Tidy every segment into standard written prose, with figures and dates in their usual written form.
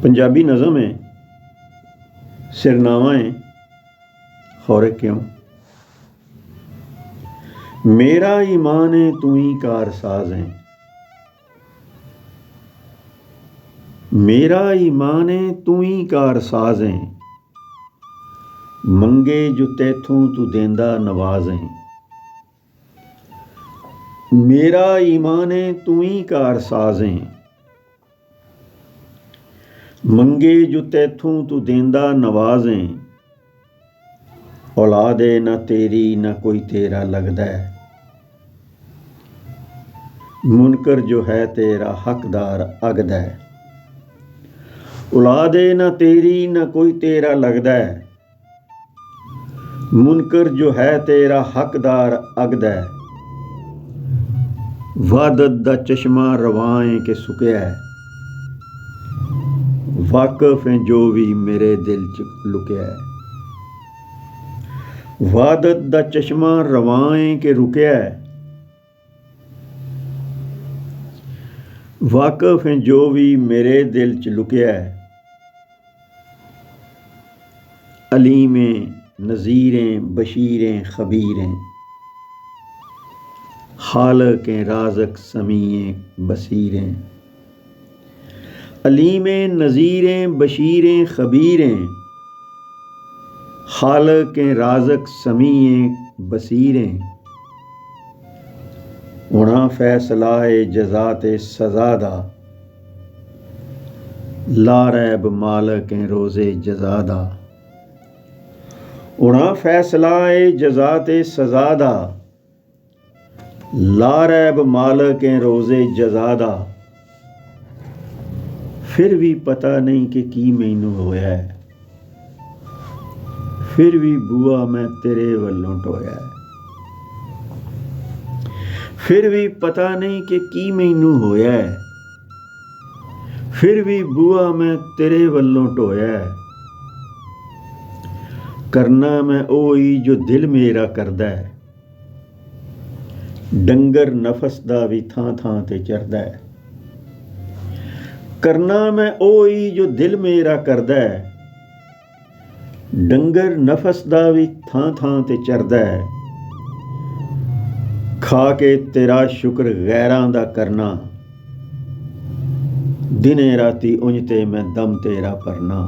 पंजाबी नज़म है, सिरनावाएँ खौरे क्यों। मेरा ईमान है तू ही कारसाज़ है, मेरा ईमान है तू ही कारसाज़ है, मंगे जो तैथों तू देंदा नवाज़ है। मेरा ईमान है तू ही कारसाज़ है, मंगे जो तैथों तू देंदा नवाज़ है। औलाद है ना तेरी ना कोई तेरा लगदा है, मुनकर जो है तेरा हकदार अगदा है। औलाद है ना तेरी ना कोई तेरा लगदा है, मुनकर जो है तेरा हकदार अगदा है। वादत दा चश्मा रवाएं के सुकिया है, वाकफ है जो भी मेरे दिल च लुकिया है। वादत दा चश्मा रवाएं के रुकिया है, वाकफ है जो भी मेरे दिल च लुकिया है। अलीमें नज़ीरें बशीरें खबीरें, खालक़ें राज़क़ समीएं बसीरें। अलीमें नज़ीरें बशीरें खबीरें, खालक़ें राज़क़ समीएं बसीरें। होना फैसलाए जज़ाते सज़ादा, ला रैब मालिकें रोज़े जज़ादा। होना फैसलाए जज़ाते सज़ादा, ला रैब मालिकें रोज़े जज़ादा। फिर भी पता नहीं कि की मैनू होया है, फिर भी बुआ मैं तेरे वल्लों टोया है। फिर भी पता नहीं कि की मैनू होया है, फिर भी बुआ मैं तेरे वल्लों टोया है। करना मैं ओही जो दिल मेरा करदा है, डंगर नफस दा भी थां थां ते चरदा है। करना मैं ओही जो दिल मेरा करदा है, डंगर नफस दा भी थां थां ते चरदा है। खा के तेरा शुक्र गैरां दा करना, दिने राती उंज ते मैं दम तेरा भरना।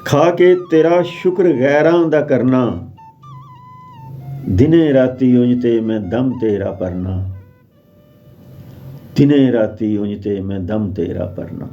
खा के तेरा शुक्र गैरां दा करना, दिने राती उंज ते मैं दम तेरा भरना। दिने राती उंज ते मैं दम तेरा भरना।